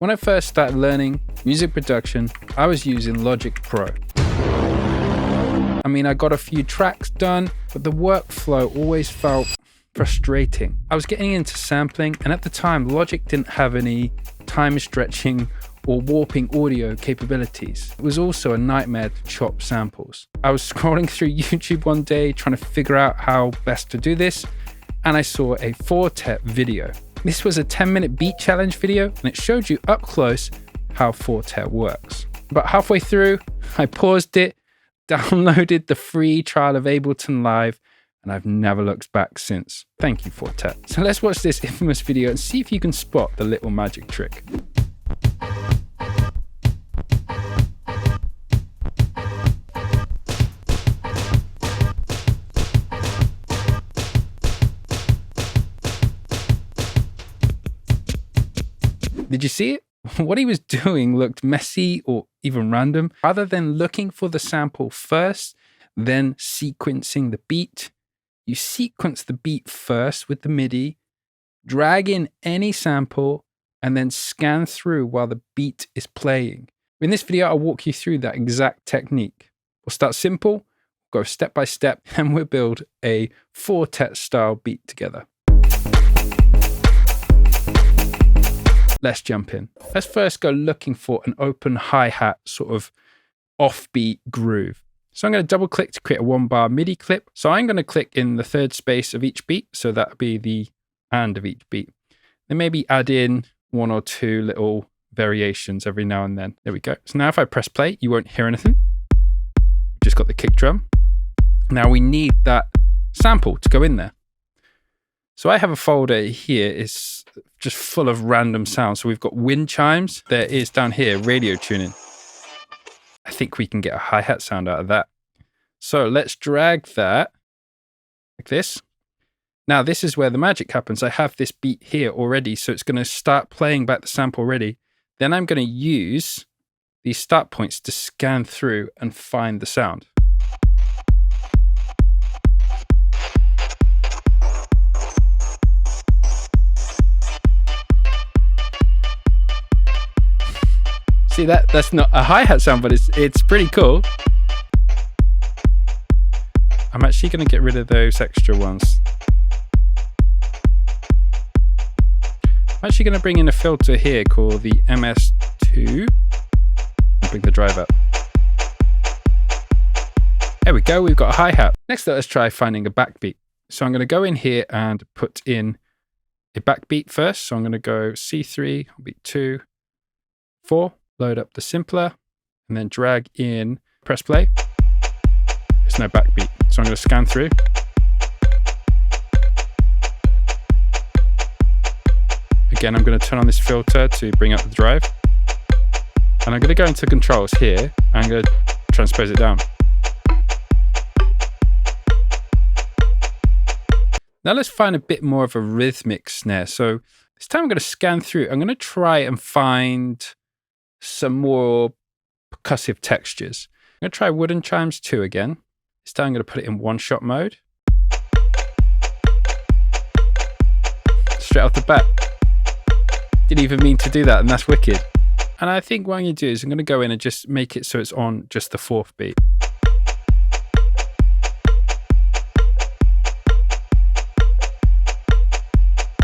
When I first started learning music production, I was using Logic Pro. I mean, I got a few tracks done, but the workflow always felt frustrating. I was getting into sampling, and at the time, Logic didn't have any time stretching or warping audio capabilities. It was also a nightmare to chop samples. I was scrolling through YouTube one day trying to figure out how best to do this, and I saw a Four Tet video. This was a 10-minute beat challenge video, and it showed you up close how Four Tet works. About halfway through, I paused it, downloaded the free trial of Ableton Live, and I've never looked back since. Thank you, Four Tet. So let's watch this infamous video and see if you can spot the little magic trick. Did you see it? What he was doing looked messy or even random. Rather than looking for the sample first, then sequencing the beat, you sequence the beat first with the MIDI, drag in any sample, and then scan through while the beat is playing. In this video, I'll walk you through that exact technique. We'll start simple, go step by step, and we'll build a Four Tet style beat together. Let's jump in. Let's first go looking for an open hi-hat sort of offbeat groove. So I'm going to double click to create a 1-bar MIDI clip. So I'm going to click in the third space of each beat. So that would be the and of each beat. Then maybe add in 1 or 2 little variations every now and then. There we go. So now if I press play, you won't hear anything. Just got the kick drum. Now we need that sample to go in there. So I have a folder here, it's just full of random sounds. So we've got wind chimes. There is down here, radio tuning. I think we can get a hi-hat sound out of that. So let's drag that like this. Now this is where the magic happens. I have this beat here already, so it's going to start playing back the sample already. Then I'm going to use these start points to scan through and find the sound. See that's not a hi-hat sound, but it's pretty cool. I'm actually going to get rid of those extra ones. I'm actually going to bring in a filter here called the MS2 and bring the drive up. There we go, we've got a hi-hat. Next let's try finding a backbeat. So I'm going to go in here and put in a backbeat first. So I'm going to go C3, beat 2, 4. Load up the simpler, and then drag in, press play. There's no backbeat, so I'm going to scan through. Again, I'm going to turn on this filter to bring up the drive. And I'm going to go into controls here, and I'm going to transpose it down. Now let's find a bit more of a rhythmic snare. So this time I'm going to scan through. I'm going to try and find some more percussive textures. I'm going to try wooden chimes 2 again. This time I'm going to put it in one-shot mode. Straight off the bat. Didn't even mean to do that, and that's wicked. And I think what I'm going to do is I'm going to go in and just make it so it's on just the 4th beat.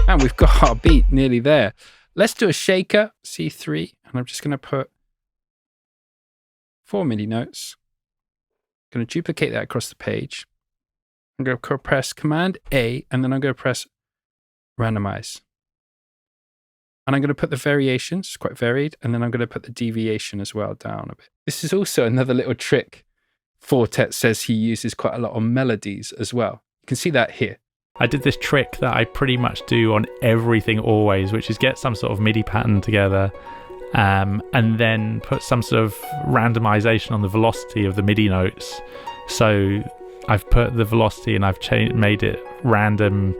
And we've got our beat nearly there. Let's do a shaker, C3, and I'm just going to put 4 MIDI notes. I'm going to duplicate that across the page. I'm going to press Command A, and then I'm going to press Randomize. And I'm going to put the variations, it's quite varied, and then I'm going to put the deviation as well down a bit. This is also another little trick. Four Tet says he uses quite a lot of melodies as well. You can see that here. I did this trick that I pretty much do on everything always, which is get some sort of MIDI pattern together and then put some sort of randomization on the velocity of the MIDI notes. So I've put the velocity and I've made it random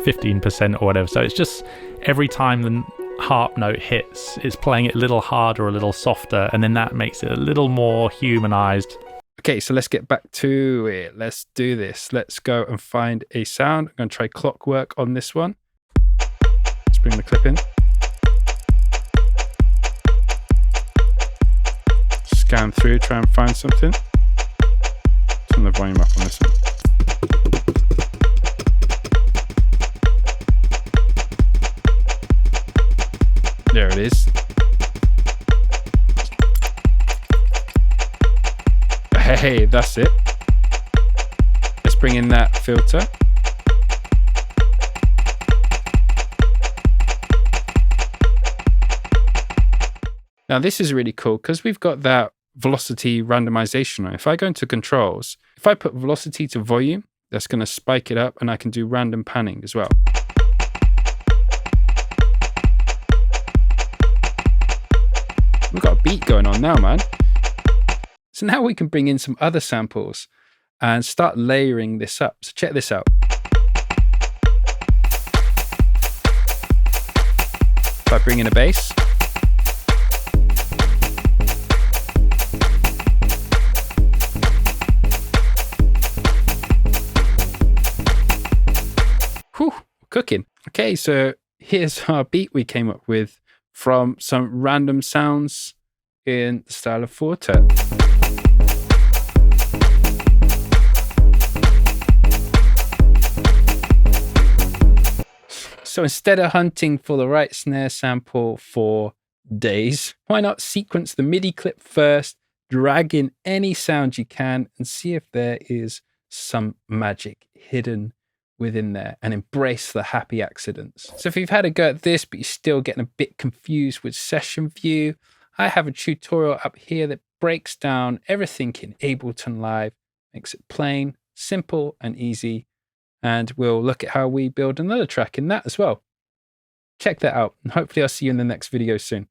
15% or whatever. So it's just every time the harp note hits, it's playing it a little harder or a little softer, and then that makes it a little more humanized. Okay, so let's get back to it. Let's do this. Let's go and find a sound. I'm going to try Clockwork on this one. Let's bring the clip in. scan through, try and find something. Turn the volume up on this one. There it is. Hey, that's it. Let's bring in that filter. Now this is really cool because we've got that velocity randomization on. If I go into controls, if I put velocity to volume, that's going to spike it up, and I can do random panning as well. We've got a beat going on now, man. So now we can bring in some other samples and start layering this up. So check this out. If I bring in a bass, whew, cooking. Okay, so here's our beat we came up with from some random sounds in the style of Four Tet. So instead of hunting for the right snare sample for days, why not sequence the MIDI clip first, drag in any sound you can, and see if there is some magic hidden within there, and embrace the happy accidents. So if you've had a go at this, but you're still getting a bit confused with session view, I have a tutorial up here that breaks down everything in Ableton Live, makes it plain, simple, and easy. And we'll look at how we build another track in that as well. Check that out, and hopefully I'll see you in the next video soon.